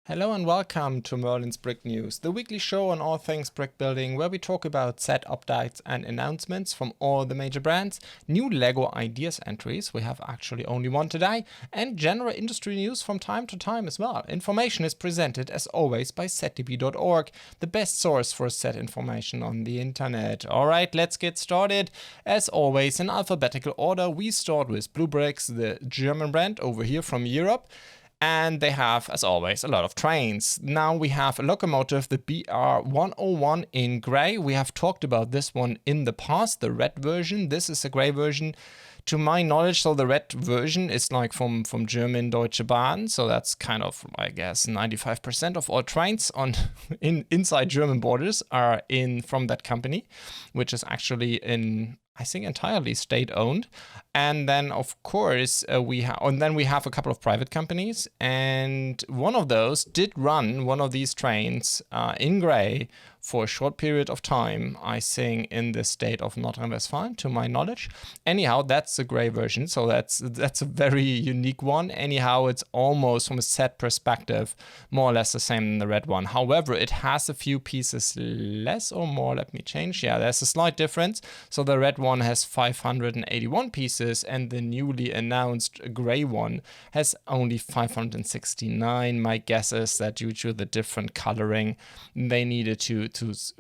Hello and welcome to Merlin's Brick News, the weekly show on all things brick building, where we talk about set updates and announcements from all the major brands, new LEGO ideas entries, we have actually only one today, and general industry news from time to time as well. Information is presented as always by setdb.org, the best source for set information on the internet. Alright, let's get started. As always, in alphabetical order, we start with BlueBrixx, the German brand over here from Europe. And they have, as always, a lot of trains. Now we have a locomotive, the BR101 in gray. We have talked about this one in the past, the red version. This is a gray version. To my knowledge, so the red version is like from German Deutsche Bahn. So that's kind of, I guess, 95% of all trains inside German borders are from that company, which is actually I think entirely state-owned. And then, of course, we have a couple of private companies, and one of those did run one of these trains in gray for a short period of time, I think in the state of North Rhine-Westphalia, to my knowledge. Anyhow, that's the gray version, so that's a very unique one. Anyhow, it's almost, from a set perspective, more or less the same than the red one. However, it has a few pieces less or more. Let me change. Yeah, there's a slight difference. So the red one has 581 pieces, and the newly announced gray one has only 569. My guess is that due to the different coloring, they needed to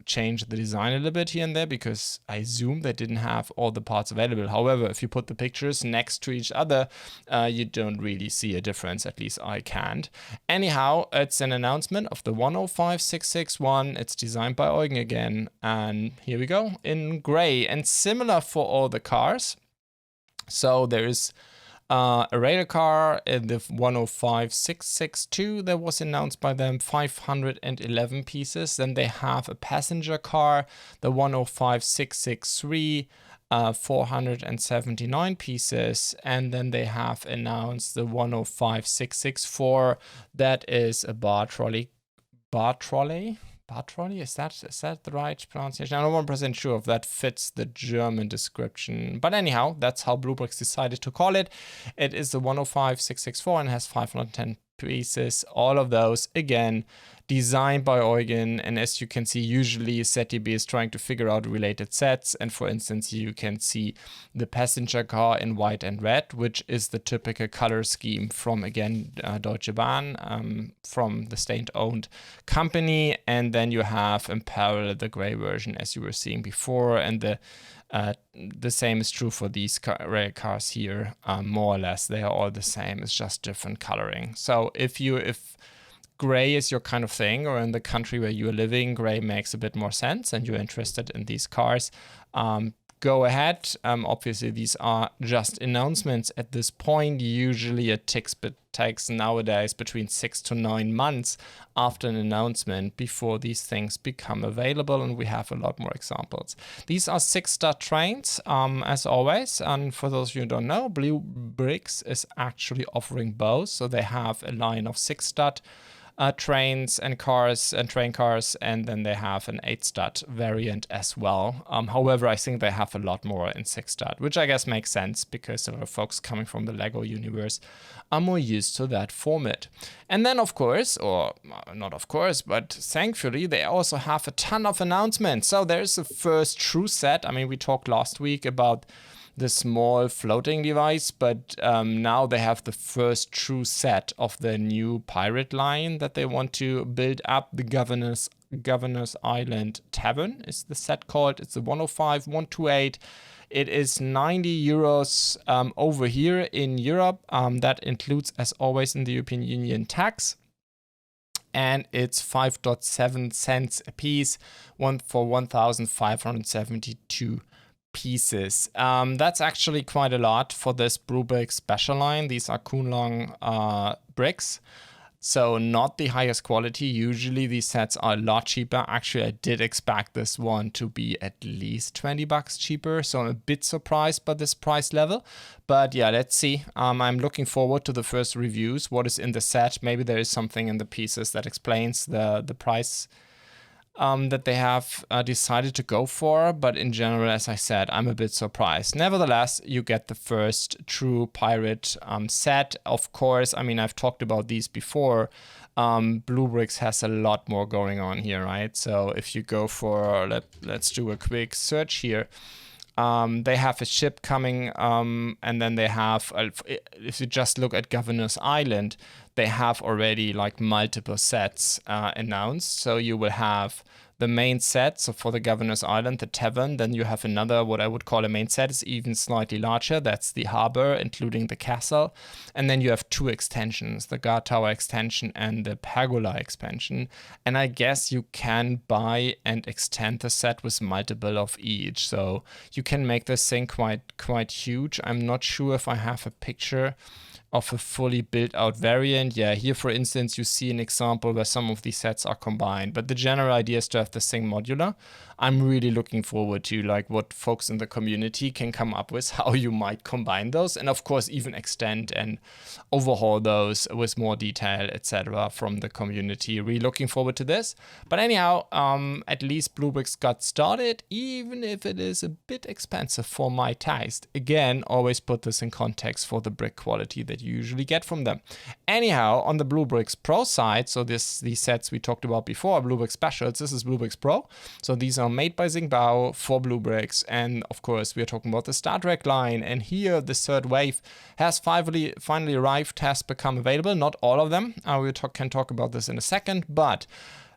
change the design a little bit here and there, because I assume they didn't have all the parts available. However, if you put the pictures next to each other, you don't really see a difference, at least I can't. Anyhow, it's an announcement of the 105661. It's designed by Eugen again, and here we go, in gray, and similar for all the cars. So there is a radar car, the 105662 that was announced by them, 511 pieces. Then they have a passenger car, the 105663, 479 pieces. And then they have announced the 105664, that is a bar trolley. Is that the right pronunciation? I'm not 100% sure if that fits the German description. But anyhow, that's how BlueBrixx decided to call it. It is the 105664 and has 510 pieces. All of those, again, designed by Eugen. And as you can see, usually setdb is trying to figure out related sets. And for instance, you can see the passenger car in white and red, which is the typical color scheme from, again, Deutsche Bahn, from the state-owned company. And then you have in parallel the gray version, as you were seeing before. And the same is true for these rail cars here. More or less, they are all the same. It's just different coloring. So if gray is your kind of thing, or in the country where you're living, gray makes a bit more sense, and you're interested in these cars, go ahead. Obviously, these are just announcements at this point. Usually it takes nowadays between 6 to 9 months after an announcement before these things become available, and we have a lot more examples. These are 6-stud trains, as always, and for those of you who don't know, BlueBrixx is actually offering both. So they have a line of 6-stud trains and cars and train cars, and then they have an 8-stud variant as well. However, I think they have a lot more in 6-stud, which I guess makes sense because a lot of folks coming from the LEGO universe are more used to that format. And then, of course, or not of course, but thankfully, they also have a ton of announcements. So there's the first true set. I mean, we talked last week about the small floating device, but now they have the first true set of the new pirate line that they want to build up. The Governor's Island Tavern is the set called. It's the 105128. It is 90 euros over here in Europe. That includes, as always, in the European Union, tax. And it's 5.7 cents a piece, for 1,572 pieces. That's actually quite a lot for this BlueBrixx special line. These are Kunlong bricks, so not the highest quality. Usually these sets are a lot cheaper. Actually, I did expect this one to be at least $20 cheaper, so I'm a bit surprised by this price level. But yeah, let's see. I'm looking forward to the first reviews. What is in the set? Maybe there is something in the pieces that explains the price that they have decided to go for, but in general, as I said, I'm a bit surprised. Nevertheless, you get the first true pirate set. Of course, I mean, I've talked about these before. BlueBrixx has a lot more going on here, right? So if you go for, let's do a quick search here. They have a ship coming, and then they have, if you just look at Governor's Island, they have already like multiple sets announced. So you will have the main set, so for the Governor's Island, the tavern, then you have another, what I would call a main set, is even slightly larger. That's the harbor, including the castle. And then you have two extensions, the guard tower extension and the pergola expansion. And I guess you can buy and extend the set with multiple of each. So you can make this thing quite huge. I'm not sure if I have a picture of a fully built out variant. Yeah, here for instance you see an example where some of these sets are combined, but the general idea is to have this thing modular. I'm really looking forward to like what folks in the community can come up with, how you might combine those, and of course even extend and overhaul those with more detail, etc. from the community. Really looking forward to this. But anyhow, at least BlueBrixx got started, even if it is a bit expensive for my taste. Again, always put this in context for the brick quality that you usually get from them. Anyhow, on the BlueBrixx Pro side, so these sets we talked about before, BlueBrixx Specials, this is BlueBrixx Pro. So these are made by Xingbao for BlueBrixx, and of course we're talking about the Star Trek line, and here the third wave has finally arrived, has become available. Not all of them, we can talk about this in a second, but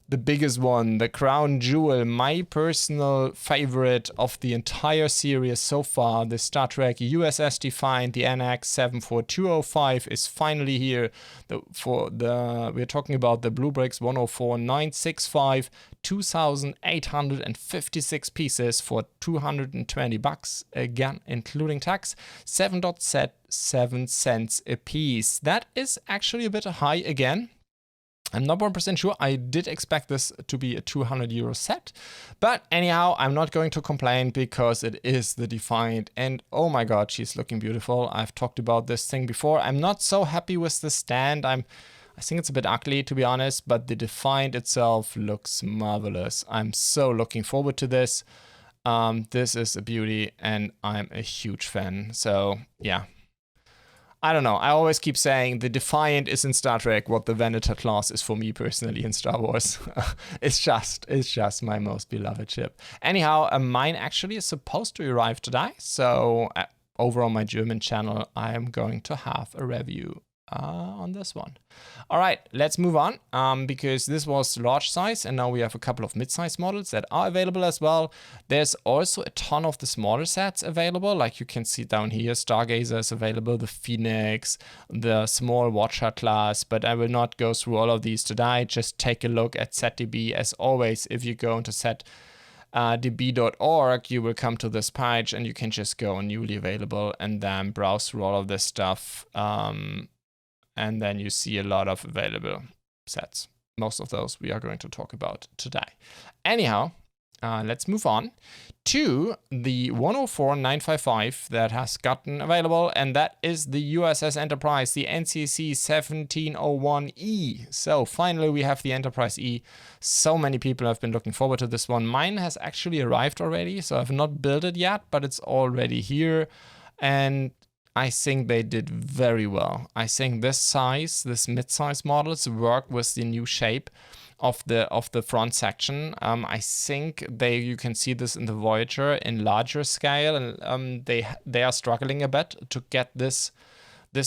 the biggest one, the crown jewel, my personal favorite of the entire series so far, the Star Trek USS Defiant, the NX 74205 is finally here. We're talking about the BlueBrixx 104965, 2,856 pieces for $220, again including tax, 7.7 cents a piece. That is actually a bit high again. I'm not 1% sure. I did expect this to be a 200 euro set. But anyhow, I'm not going to complain because it is the Defiant. And oh my god, she's looking beautiful. I've talked about this thing before. I'm not so happy with the stand. I think it's a bit ugly, to be honest. But the Defiant itself looks marvelous. I'm so looking forward to this. This is a beauty and I'm a huge fan. So yeah. I don't know. I always keep saying the Defiant is in Star Trek what the Venator class is for me personally in Star Wars. It's just my most beloved ship. Anyhow, mine actually is supposed to arrive today. So over on my German channel, I am going to have a review on this one. All right, let's move on because this was large size and now we have a couple of mid-size models that are available as well. There's also a ton of the smaller sets available, like you can see down here. Stargazer is available, the Phoenix, the small Watcher class, but I will not go through all of these today. Just take a look at SetDB. As always, if you go into db.org, you will come to this page and you can just go on newly available and then browse through all of this stuff. And then you see a lot of available sets. Most of those we are going to talk about today. Anyhow, let's move on to the 104955 that has gotten available, and that is the USS Enterprise, the NCC 1701E. So finally we have the Enterprise E. So many people have been looking forward to this one. Mine has actually arrived already, so I've not built it yet, but it's already here. And I think they did very well. I think this size, this mid-size models work with the new shape of the front section. I think you can see this in the Voyager in larger scale, and they are struggling a bit to get this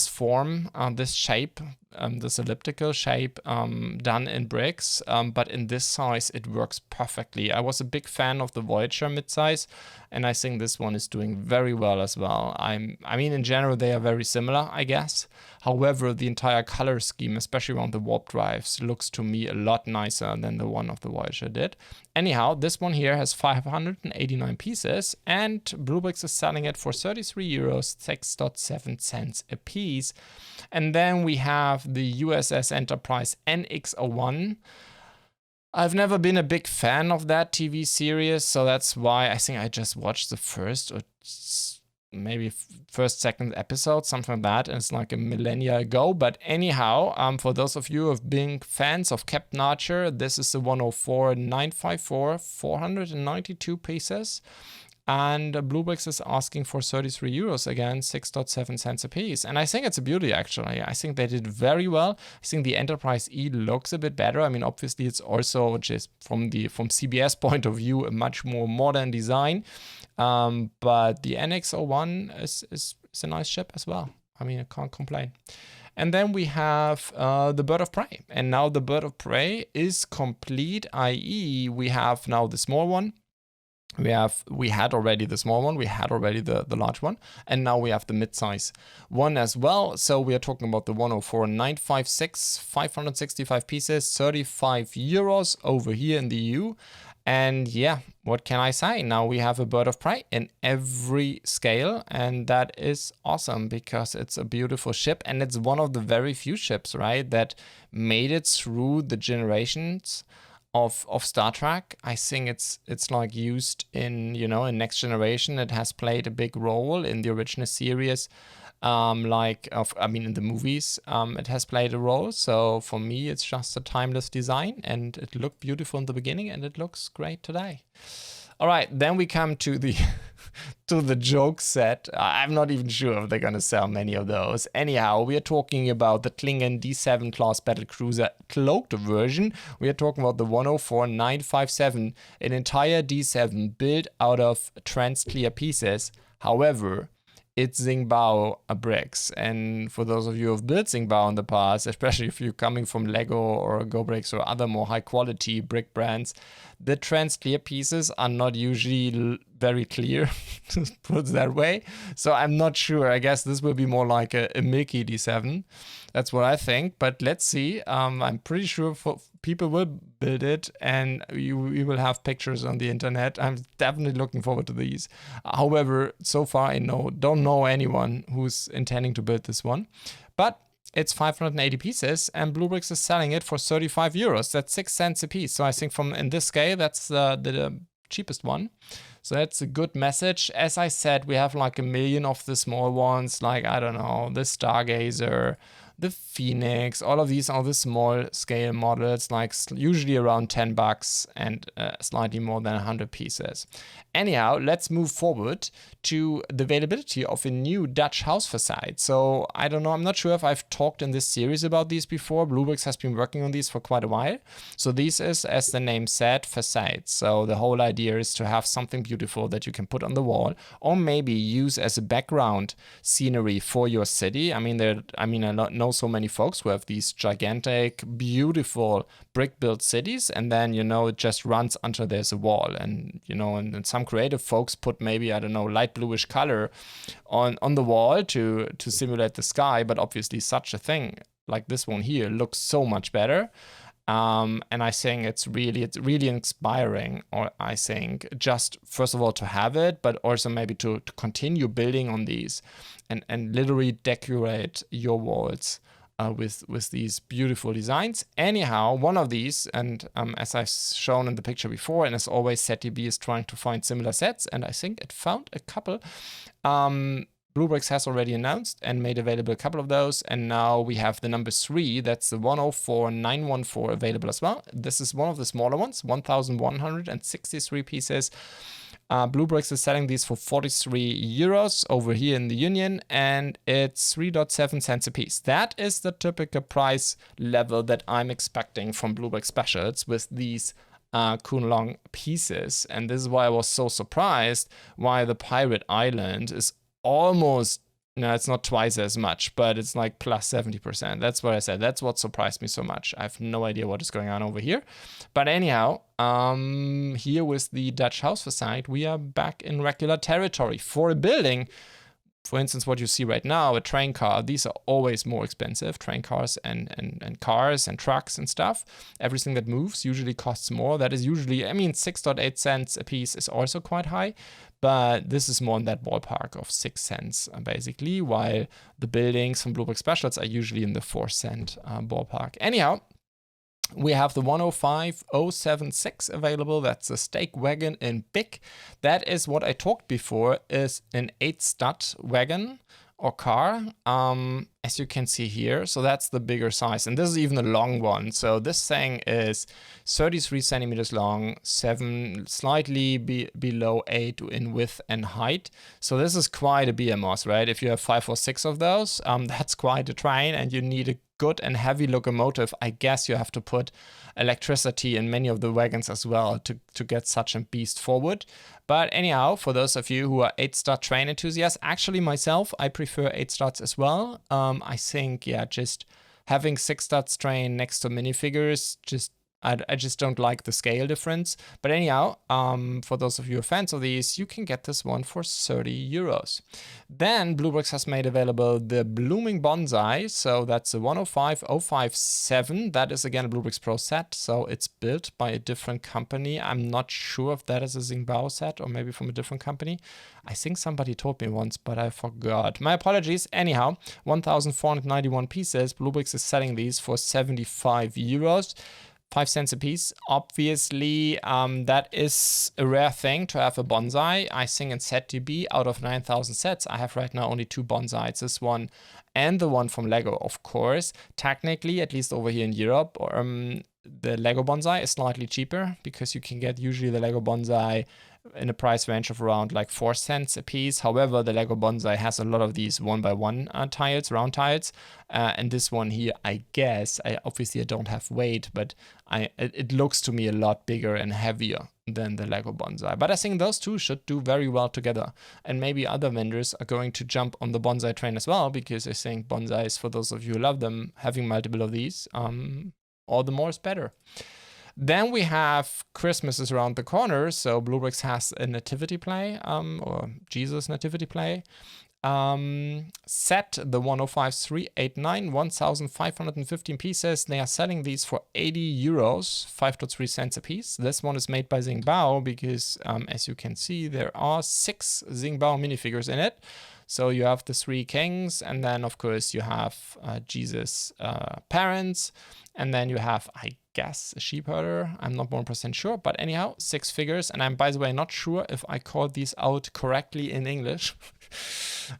form, this shape, this elliptical shape done in bricks, but in this size it works perfectly. I was a big fan of the Voyager midsize, and I think this one is doing very well as well. I mean, in general, they are very similar, I guess. However, the entire color scheme, especially around the warp drives, looks to me a lot nicer than the one of the Voyager did. Anyhow, this one here has 589 pieces, and BlueBrixx is selling it for 33 euros, 6.7 cents a piece. And then we have the USS Enterprise NX-01. I've never been a big fan of that TV series, so that's why I think I just watched the first or maybe second episode, something like that, and it's like a millennia ago. But anyhow, for those of you who have been fans of Captain Archer, this is the 104954, 492 pieces. And BlueBrixx is asking for 33 euros again, 6.7 cents a piece. And I think it's a beauty, actually. I think they did very well. I think the Enterprise E looks a bit better. I mean, obviously, it's also just from CBS point of view, a much more modern design. But the NX01 is a nice ship as well. I mean, I can't complain. And then we have the Bird of Prey. And now the Bird of Prey is complete, i.e. we have now the small one. We had already the small one, we had already the large one, and now we have the mid-size one as well. So we are talking about the 104956, 565 pieces, 35 euros over here in the EU. And yeah, what can I say? Now we have a Bird of Prey in every scale, and that is awesome because it's a beautiful ship, and it's one of the very few ships, right, that made it through the generations of Star Trek. I think it's like used in, in Next Generation. It has played a big role in the original series, in the movies. It has played a role. So for me, it's just a timeless design, and it looked beautiful in the beginning, and it looks great today. All right, then we come to the to the joke set. I'm not even sure if they're gonna sell many of those. Anyhow, we are talking about the Klingon D7 class battlecruiser cloaked version. We are talking about the 104957, an entire D7 built out of trans-clear pieces. However, it's Xingbao bricks, and for those of you who have built Xingbao in the past, especially if you're coming from Lego or GoBrixx or other more high quality brick brands, the trans clear pieces are not usually very clear, to put it that way. So I'm not sure. I guess this will be more like a Milky D7. That's what I think. But let's see. I'm pretty sure people will build it, and we will have pictures on the internet. I'm definitely looking forward to these. However, so far I don't know anyone who's intending to build this one. But it's 580 pieces, and BlueBrixx is selling it for 35 euros. That's 6 cents a piece. So I think in this scale, that's the cheapest one. So that's a good message. As I said, we have like 1 million of the small ones, like, I don't know, the Stargazer, the Phoenix, all of these are the small scale models, like usually around $10 and slightly more than 100 pieces. Anyhow, let's move forward to the availability of a new Dutch house facade. So I don't know, I'm not sure if I've talked in this series about these before. BlueBrixx has been working on these for quite a while. So this is, as the name said, facades. So the whole idea is to have something beautiful that you can put on the wall, or maybe use as a background scenery for your city. I know so many folks who have these gigantic, beautiful brick-built cities, and then, it just runs until there's a wall. And, and some creative folks put maybe, I don't know, light bluish color on the wall to simulate the sky. But obviously such a thing like this one here looks so much better. And I think it's really inspiring, or I think just first of all to have it, but also maybe to continue building on these and literally decorate your walls with these beautiful designs. Anyhow, one of these, and as I've shown in the picture before, and as always, SetDB is trying to find similar sets, and I think it found a couple. BlueBrixx has already announced and made available a couple of those, and now we have the number 3, that's the 104914 available as well. This is one of the smaller ones, 1163 pieces. BlueBrixx is selling these for 43 euros over here in the Union, and it's 3.7 cents a piece. That is the typical price level that I'm expecting from BlueBrixx Specials with these Kunlong pieces. And this is why I was so surprised why the Pirate Island is almost, it's not twice as much, but it's like plus 70%. That's what I said. That's what surprised me so much. I have no idea what is going on over here. But anyhow, here with the Dutch house facade, we are back in regular territory. For a building, for instance, what you see right now, a train car, these are always more expensive. Train cars and cars and trucks and stuff. Everything that moves usually costs more. That is usually, 6.8 cents a piece is also quite high. But this is more in that ballpark of 6 cents, basically, while the buildings from BlueBrixx Specials are usually in the 4 cent ballpark. Anyhow, we have the 105076 available. That's a stake wagon in big. That is what I talked before, is an 8 stud wagon or car, as you can see here. So that's the bigger size, and this is even a long one. So this thing is 33 centimeters long, slightly below 8 in width and height. So this is quite a BMOS, right? If you have 5 or 6 of those, that's quite a train, and you need a good and heavy locomotive. I guess you have to put electricity in many of the wagons as well to get such a beast forward. But anyhow, for those of you who are 8-stud train enthusiasts, actually myself, I prefer 8-studs as well. I think, yeah, just having 6-studs train next to minifigures, I just don't like the scale difference. But anyhow, for those of you who are fans of these, you can get this one for 30 euros. Then BlueBrixx has made available the Blooming Bonsai. So that's a 105057. That is again a BlueBrixx Pro set. So it's built by a different company. I'm not sure if that is a Xingbao set or maybe from a different company. I think somebody told me once, but I forgot. My apologies. Anyhow, 1,491 pieces. BlueBrixx is selling these for 75 euros. 5 cents a piece. Obviously, that is a rare thing to have a bonsai. I think in SetDB, out of 9,000 sets, I have right now only 2 bonsais. This one and the one from Lego, of course. Technically, at least over here in Europe, the Lego bonsai is slightly cheaper because you can get usually the Lego bonsai in a price range of around like 4 cents a piece. However, the Lego bonsai has a lot of these 1x1 tiles, round tiles. And this one here, I guess, obviously I don't have weight, but it looks to me a lot bigger and heavier than the Lego bonsai. But I think those two should do very well together. And maybe other vendors are going to jump on the bonsai train as well, because I think bonsais, for those of you who love them, having multiple of these, all the more is better. Then we have Christmas is around the corner, so BlueBrixx has a nativity play, or Jesus nativity play. Set the 105389, 1,515 pieces. They are selling these for 80 euros, 5.3 cents a piece. This one is made by Xingbao because, as you can see, there are 6 Xingbao minifigures in it. So you have the 3 kings, and then of course you have Jesus' parents, and then you have, I guess, a sheep herder. I'm not 100% sure, but anyhow, 6 figures. And I'm, by the way, not sure if I called these out correctly in English.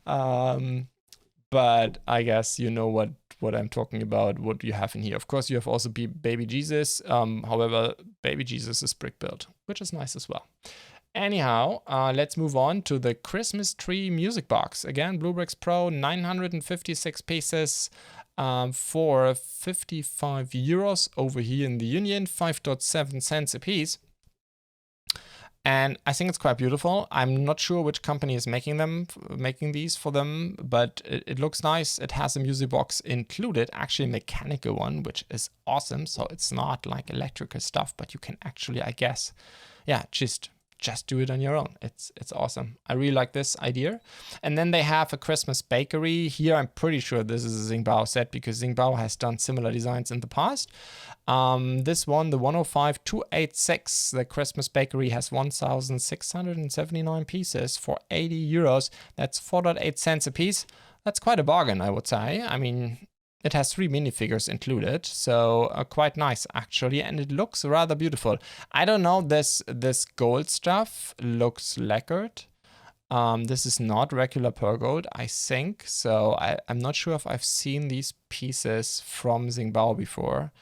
But I guess you know what I'm talking about, what you have in here. Of course, you have also baby Jesus. However, baby Jesus is brick built, which is nice as well. Anyhow, let's move on to the Christmas tree music box. Again, BlueBrixx Pro, 956 pieces for 55 euros over here in the Union, 5.7 cents a piece. And I think it's quite beautiful. I'm not sure which company is making these for them, but it looks nice. It has a music box included, actually a mechanical one, which is awesome. So it's not like electrical stuff, but you can actually, I guess, yeah, just do it on your own. It's awesome. I really like this idea. And then they have a Christmas bakery. Here, I'm pretty sure this is a Xingbao set because Xingbao has done similar designs in the past. This one, the 105286, the Christmas bakery has 1,679 pieces for 80 euros. That's 4.8 cents a piece. That's quite a bargain, I would say. I mean, it has 3 minifigures included, so quite nice actually, and it looks rather beautiful. I don't know, this gold stuff looks lacquered. This is not regular pearl gold, I think, so I'm not sure if I've seen these pieces from Xingbao before.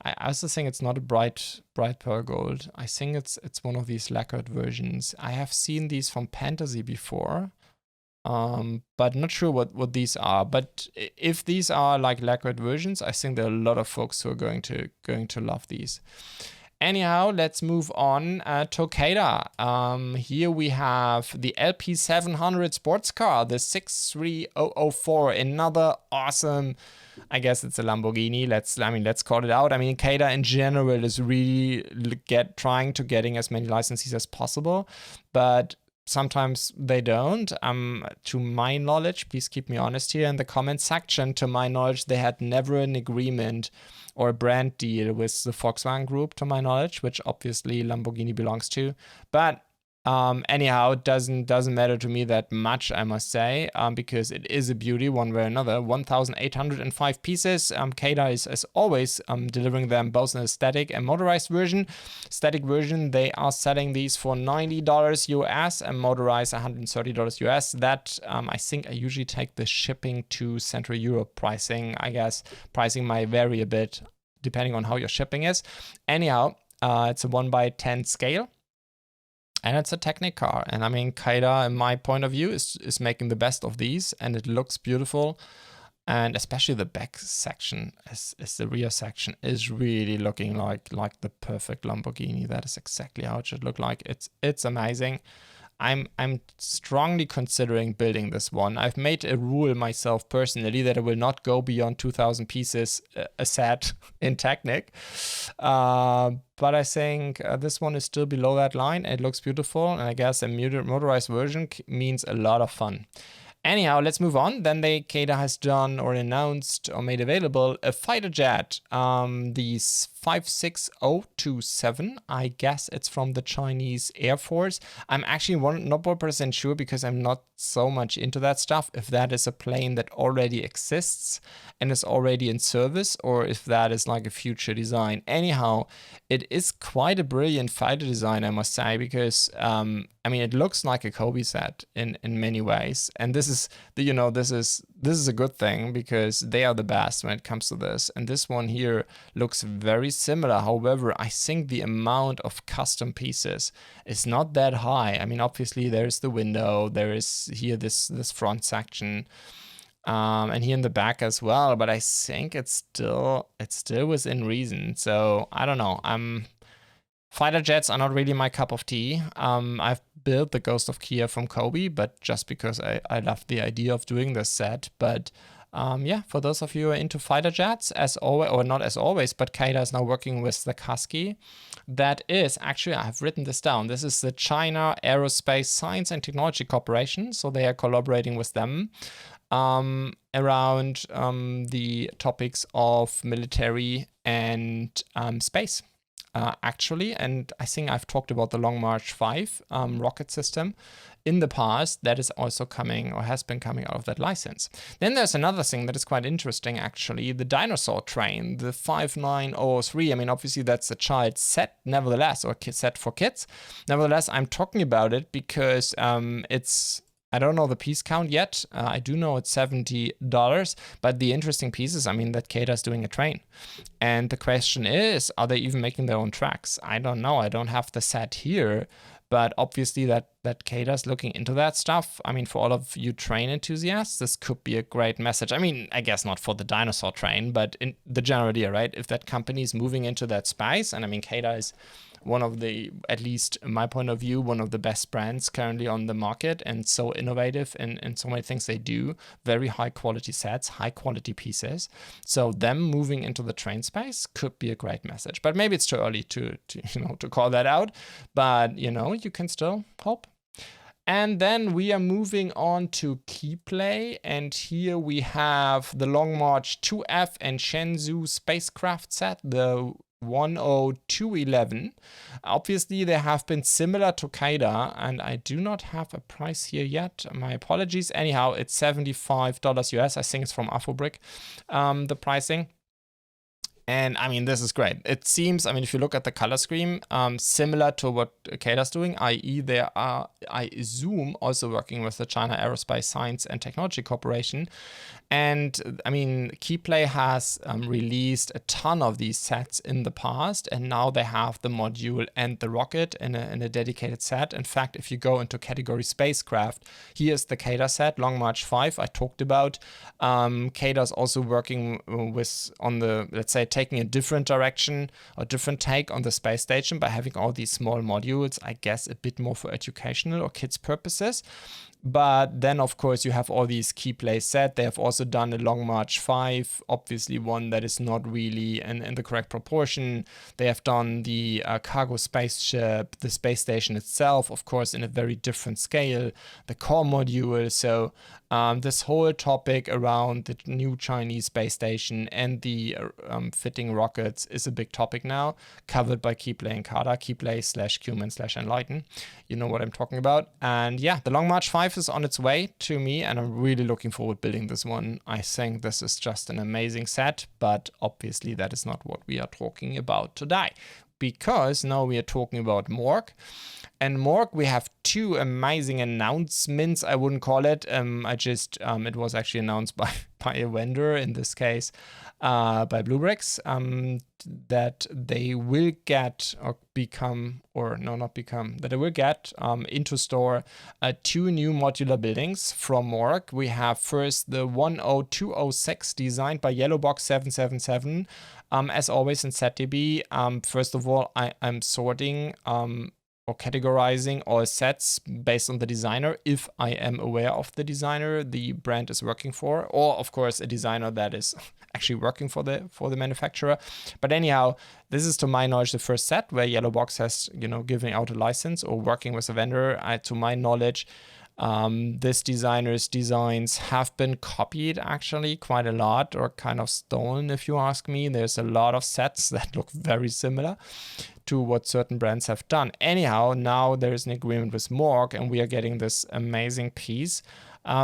I also think it's not a bright pearl gold. I think it's one of these lacquered versions. I have seen these from Fantasy before. But not sure what these are. But if these are like lacquered versions, I think there are a lot of folks who are going to love these. Anyhow, let's move on to CaDA. Here we have the LP700 sports car, the 63004, another awesome. I guess it's a Lamborghini. Let's call it out. I mean, CaDA in general is really trying to getting as many licenses as possible, but sometimes they don't. To my knowledge, please keep me honest here in the comment section, to my knowledge, they had never an agreement or a brand deal with the Volkswagen Group, to my knowledge, which obviously Lamborghini belongs to. But Anyhow, it doesn't matter to me that much, I must say, because it is a beauty one way or another. 1,805 pieces. CaDA is, as always, delivering them both in a static and motorized version. Static version, they are selling these for $90 US and motorized $130 US. That, I think I usually take the shipping to Central Europe pricing. I guess pricing might vary a bit depending on how your shipping is. Anyhow, it's a 1/10 scale. And it's a Technic car. And I mean, CaDA, in my point of view, is making the best of these. And it looks beautiful. And especially the back section, as the rear section, is really looking like the perfect Lamborghini. That is exactly how it should look like. It's amazing. I'm strongly considering building this one. I've made a rule myself personally that I will not go beyond 2,000 pieces a set in Technic. But I think this one is still below that line. It looks beautiful, and I guess a motorized version means a lot of fun. Anyhow, let's move on. Then CaDA has done or announced or made available a fighter jet, the 56027. I guess it's from the Chinese Air Force. I'm actually not 100% sure because I'm not so much into that stuff, if that is a plane that already exists and is already in service, or if that is like a future design. Anyhow, it is quite a brilliant fighter design, I must say, because I mean, it looks like a Kobe set in many ways, and this is a good thing because they are the best when it comes to this. And this one here looks very similar. However, I think the amount of custom pieces is not that high. I mean, obviously there's the window, there is here this front section, and here in the back as well. But I think it's still within reason. So I don't know. Fighter jets are not really my cup of tea. I've built the Ghost of Kia from Kobe, but just because I love the idea of doing this set. But yeah, for those of you who are into fighter jets, as always, or not as always, but CaDA is now working with the Husky. That is, actually, I've written this down. This is the China Aerospace Science and Technology Corporation. So they are collaborating with them around the topics of military and space. Actually, and I think I've talked about the Long March 5 rocket system in the past that is also coming or has been coming out of that license. Then there's another thing that is quite interesting, actually, the dinosaur train, the 5903. I mean, obviously that's a child set, nevertheless, or set for kids. Nevertheless, I'm talking about it because I don't know the piece count yet. I do know it's $70, but the interesting piece is, I mean, that CaDA is doing a train. And the question is, are they even making their own tracks? I don't know. I don't have the set here, but obviously that CaDA is looking into that stuff. I mean, for all of you train enthusiasts, this could be a great message. I mean, I guess not for the dinosaur train, but in the general idea, right? If that company is moving into that space, and I mean, CaDA is one of the, at least in my point of view, one of the best brands currently on the market, and so innovative in so many things they do. Very high quality sets, high quality pieces. So them moving into the train space could be a great message. But maybe it's too early to call that out. But you can still hope. And then we are moving on to Keepplay, and here we have the Long March 2F and Shenzhou spacecraft set, the 10211. Obviously, they have been similar to CaDA, and I do not have a price here yet. My apologies. Anyhow, it's $75 US. I think it's from BlueBrixx, the pricing. And I mean, this is great. It seems, I mean, if you look at the color scheme, similar to what CaDA is doing, i.e. they are, I assume, also working with the China Aerospace Science and Technology Corporation. And I mean, Keepplay has released a ton of these sets in the past, and now they have the module and the rocket in a dedicated set. In fact, if you go into category spacecraft, here's the CaDA set, Long March 5, I talked about. CaDA is also working on the, let's say, taking a different direction or different take on the space station by having all these small modules, I guess a bit more for educational or kids purposes. But then, of course, you have all these Keepplay set. They have also done a Long March 5, obviously one that is not really in the correct proportion. They have done the cargo spaceship, the space station itself, of course, in a very different scale, the core module. So this whole topic around the new Chinese space station and the fitting rockets is a big topic now, covered by Keepplay and CaDA, Keepplay/Cumin/Enlighten. You know what I'm talking about. And yeah, the Long March 5 is on its way to me, and I'm really looking forward building this one. I think this is just an amazing set, but obviously that is not what we are talking about today, because now we are talking about Mork. And Mork, we have two amazing announcements, I wouldn't call it. It was actually announced by a vendor, in this case, by BlueBrixx, that they will get into store two new modular buildings from Mork. We have first the 10206 designed by Yellowbox777. As always in CaDA, first of all, I'm sorting or categorizing all sets based on the designer, if I am aware of the designer the brand is working for, or of course a designer that is actually working for the manufacturer. But anyhow, this is to my knowledge the first set where Yellowbox has, giving out a license or working with a vendor. To my knowledge, this designer's designs have been copied actually quite a lot, or kind of stolen, if you ask me. There's a lot of sets that look very similar to what certain brands have done. Anyhow, now there is an agreement with Mork, and we are getting this amazing piece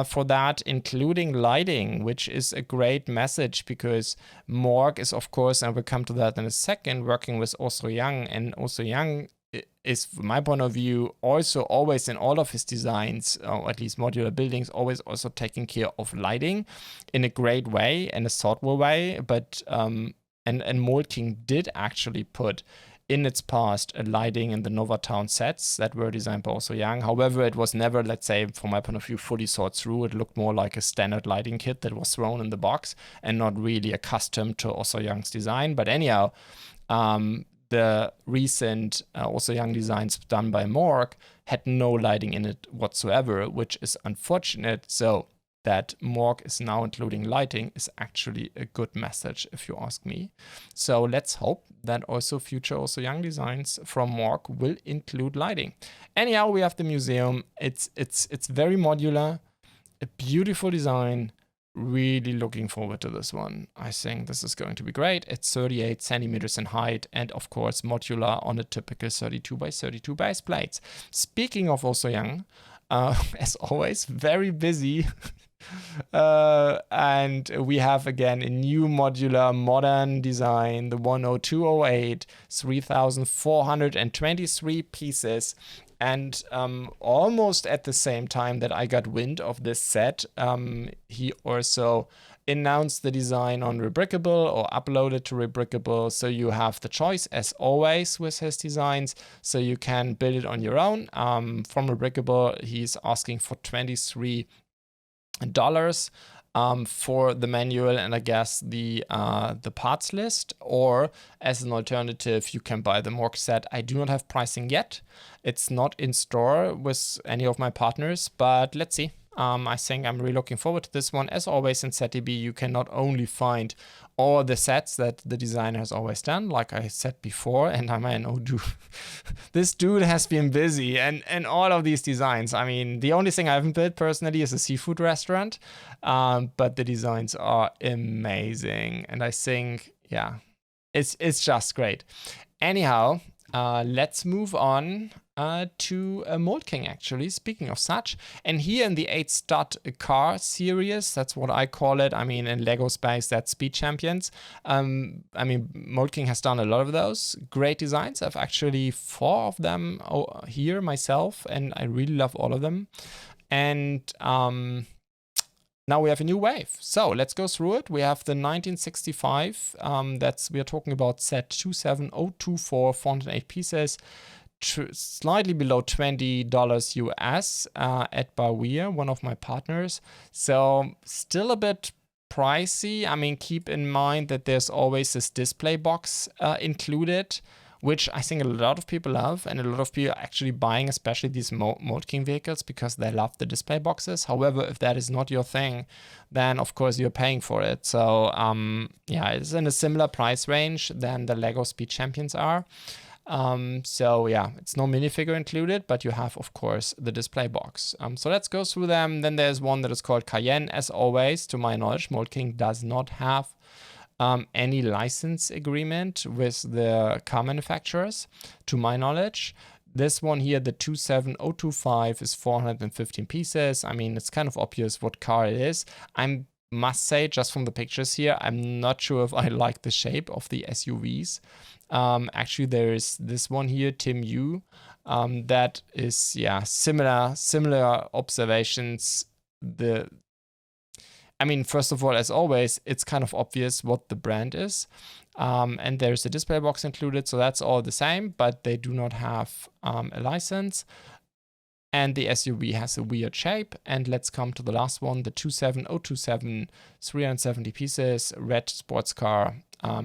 for that, including lighting, which is a great message, because Mork is, of course, and we'll come to that in a second, working with Also Young, and Also Young is, from my point of view, also always in all of his designs, or at least modular buildings, always also taking care of lighting in a great way and a thoughtful way. But and MouldKing did actually put in its past a lighting in the Novatown sets that were designed by Also Young. However, it was never, let's say, from my point of view, fully thought through. It looked more like a standard lighting kit that was thrown in the box and not really accustomed to Also Young's design. But anyhow, the recent Also Young designs done by Mork had no lighting in it whatsoever, which is unfortunate. So that Mork is now including lighting is actually a good message, if you ask me. So let's hope that also future Also Young designs from Mork will include lighting. Anyhow, we have the museum. It's very modular, a beautiful design. Really looking forward to this one. I think this is going to be great. It's 38 centimeters in height, and of course modular on a typical 32 by 32 base plates. Speaking of Also Young, as always, very busy. And we have again a new modular modern design, the 10208, 3,423 pieces. And almost at the same time that I got wind of this set, he also announced the design on Rebrickable or uploaded to Rebrickable. So you have the choice, as always, with his designs. So you can build it on your own. From Rebrickable, he's asking for $23 for the manual and I guess the parts list, or as an alternative you can buy the Mork set. I do not have pricing yet. It's not in store with any of my partners, but let's see. I think I'm really looking forward to this one. As always in CaDA, you can not only find all the sets that the designer has always done, like I said before, and I mean, oh dude, this dude has been busy, and all of these designs. I mean, the only thing I haven't built personally is a seafood restaurant, but the designs are amazing, and I think, yeah, it's just great. Anyhow, let's move on to MouldKing, actually, speaking of such. And here in the 8-stud car series, that's what I call it. I mean, in Lego space, that's Speed Champions. I mean, MouldKing has done a lot of those great designs. I've actually 4 of them here myself, and I really love all of them. And now we have a new wave. So let's go through it. We have the 1965. We are talking about set 27024, 408 pieces. Slightly below $20 US at Bauer, one of my partners. So still a bit pricey. I mean, keep in mind that there's always this display box included, which I think a lot of people love, and a lot of people are actually buying, especially these MouldKing vehicles, because they love the display boxes. However, if that is not your thing, then of course you're paying for it. So yeah, it's in a similar price range than the Lego Speed Champions are. So yeah, it's no minifigure included, but you have, of course, the display box. So let's go through them. Then there's one that is called Cayenne. As always, to my knowledge, MouldKing does not have any license agreement with the car manufacturers, to my knowledge. This one here, the 27025, is 415 pieces. I mean, it's kind of obvious what car it is. I must say, just from the pictures here, I'm not sure if I like the shape of the SUVs. Actually, there is this one here, Tim Yu, that is, yeah, similar observations. I mean, first of all, as always, it's kind of obvious what the brand is. And there's a display box included, so that's all the same, but they do not have a license. And the SUV has a weird shape. And let's come to the last one, the 27027, 370 pieces, red sports car.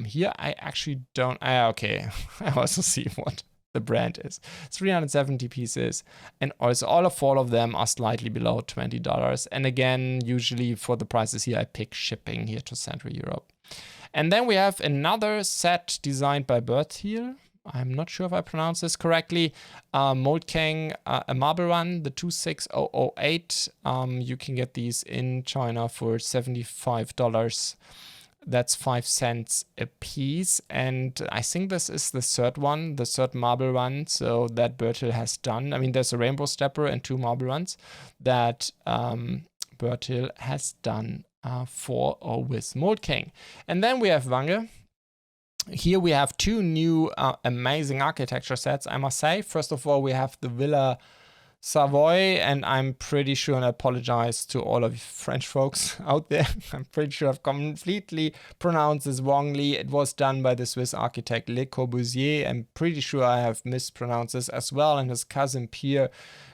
Here I actually don't, okay, I also see what the brand is. 370 pieces, and also all of them are slightly below $20. And again, usually for the prices here, I pick shipping here to Central Europe. And then we have another set designed by Bertil. I'm not sure if I pronounce this correctly. MouldKing, a marble run, the 26008. You can get these in China for $75. That's 5 cents a piece. And I think this is the third one, the third marble run, so that Bertil has done. I mean, there's a rainbow stepper and 2 marble runs that Bertil has done for or with MouldKing. And then we have Wange. Here we have 2 new amazing architecture sets, I must say. First of all, we have the Villa Savoy, and I'm pretty sure, and I apologize to all of you French folks out there, I'm pretty sure I've completely pronounced this wrongly. It was done by the Swiss architect Le Corbusier. I'm pretty sure I have mispronounced this as well, and his cousin Pierre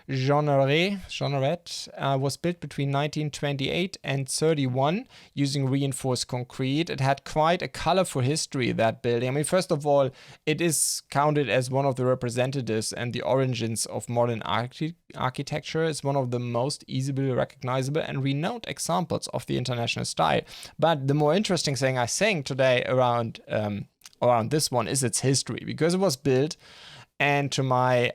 Jeanneret was built between 1928 and 31 using reinforced concrete. It had quite a colorful history, that building. I mean, first of all, it is counted as one of the representatives and the origins of modern architecture. It's one of the most easily recognizable and renowned examples of the international style. But the more interesting thing I think today around this one is its history, because it was built, and to my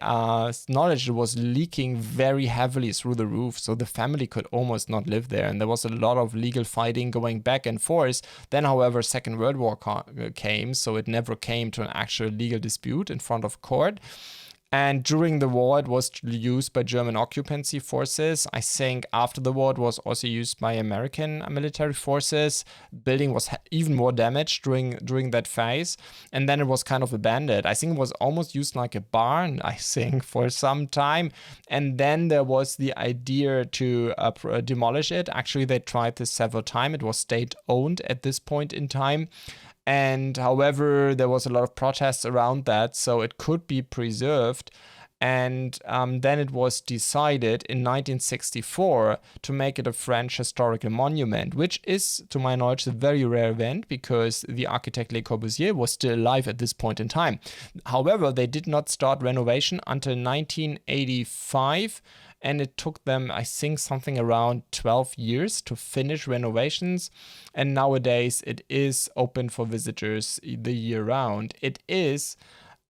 knowledge, it was leaking very heavily through the roof, so the family could almost not live there. And there was a lot of legal fighting going back and forth. Then, however, Second World War came, so it never came to an actual legal dispute in front of court. And during the war, it was used by German occupancy forces. I think after the war, it was also used by American military forces. Building was even more damaged during that phase. And then it was kind of abandoned. I think it was almost used like a barn, I think, for some time. And then there was the idea to demolish it. Actually, they tried this several times. It was state-owned at this point in time. And however, there was a lot of protests around that, so it could be preserved. And then it was decided in 1964 to make it a French historical monument, which is, to my knowledge, a very rare event, because the architect Le Corbusier was still alive at this point in time. However, they did not start renovation until 1985. And it took them, I think, something around 12 years to finish renovations. And nowadays, it is open for visitors the year round. It is,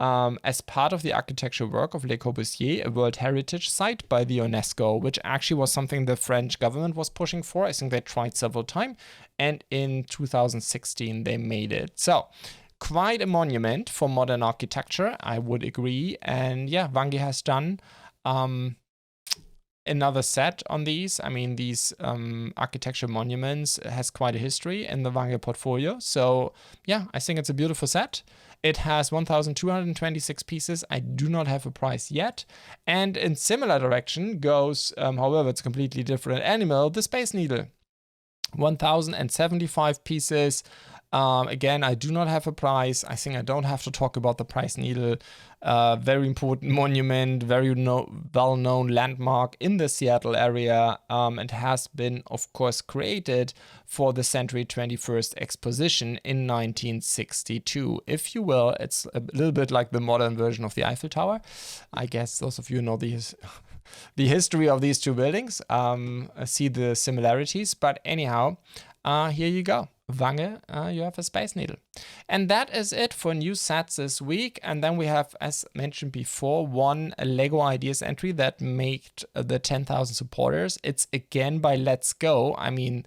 as part of the architectural work of Le Corbusier, a World Heritage Site by the UNESCO, which actually was something the French government was pushing for. I think they tried several times. And in 2016, they made it. So, quite a monument for modern architecture, I would agree. And yeah, Wange has done another set on these. I mean, these architecture monuments has quite a history in the Wange portfolio. So yeah, I think it's a beautiful set. It has 1,226 pieces. I do not have a price yet. And in similar direction goes, however, it's a completely different animal, the Space Needle. 1,075 pieces. Again, I do not have a price. I think I don't have to talk about the price needle. Very important monument, very well-known landmark in the Seattle area. It has been, of course, created for the Century 21st Exposition in 1962. If you will, it's a little bit like the modern version of the Eiffel Tower. I guess those of you know the history of these two buildings, see the similarities. But anyhow, here you go. Wange, you have a Space Needle. And that is it for new sets this week. And then we have, as mentioned before, one Lego Ideas entry that made the 10,000 supporters. It's again by Let's Go. I mean,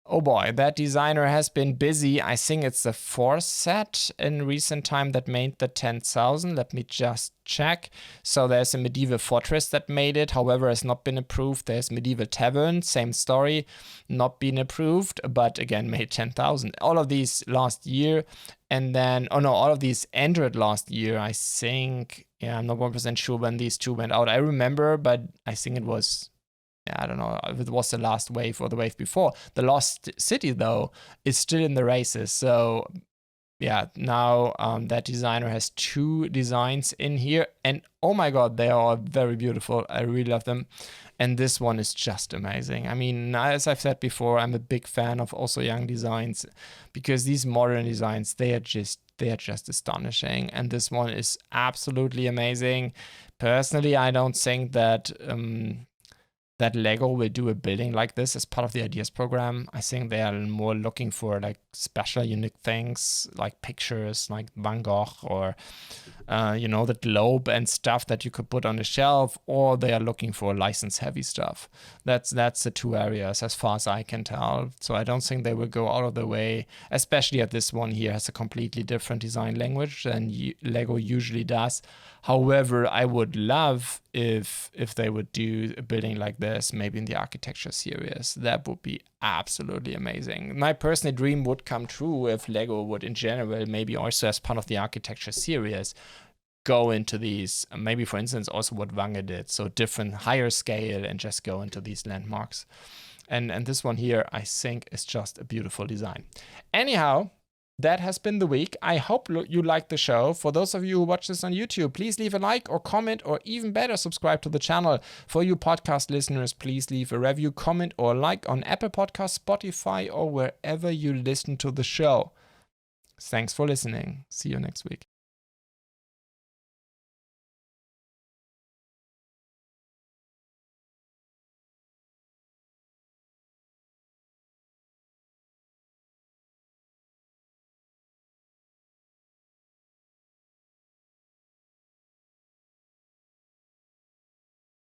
oh boy, that designer has been busy. I think it's the fourth set in recent time that made the 10,000. Let me just check. So there's a medieval fortress that made it, however, has not been approved. There's medieval tavern, same story, not been approved, but again made 10,000. All of these last year. And then, all of these entered last year, I think. Yeah, I'm not 1% sure when these two went out. I remember, but I think it was, I don't know if it was the last wave or the wave before. The Lost City, though, is still in the races. So, yeah, now that designer has two designs in here. And oh my god, they are very beautiful. I really love them. And this one is just amazing. I mean, as I've said before, I'm a big fan of also young designs, because these modern designs, they are just astonishing. And this one is absolutely amazing. Personally, I don't think that that Lego will do a building like this as part of the Ideas program. I think they are more looking for like special, unique things, like pictures like Van Gogh or, the globe and stuff that you could put on the shelf, or they are looking for license-heavy stuff. That's the two areas as far as I can tell. So I don't think they will go out of the way, especially at this one here has a completely different design language than Lego usually does. However, I would love if they would do a building like this, maybe in the architecture series. That would be absolutely amazing. My personal dream would come true if Lego would, in general, maybe also as part of the architecture series, go into these, maybe for instance, also what Wange did. So different, higher scale, and just go into these landmarks. And this one here, I think, is just a beautiful design. Anyhow, that has been the week. I hope you liked the show. For those of you who watch this on YouTube, please leave a like or comment, or even better, subscribe to the channel. For you podcast listeners, please leave a review, comment, or like on Apple Podcasts, Spotify, or wherever you listen to the show. Thanks for listening. See you next week.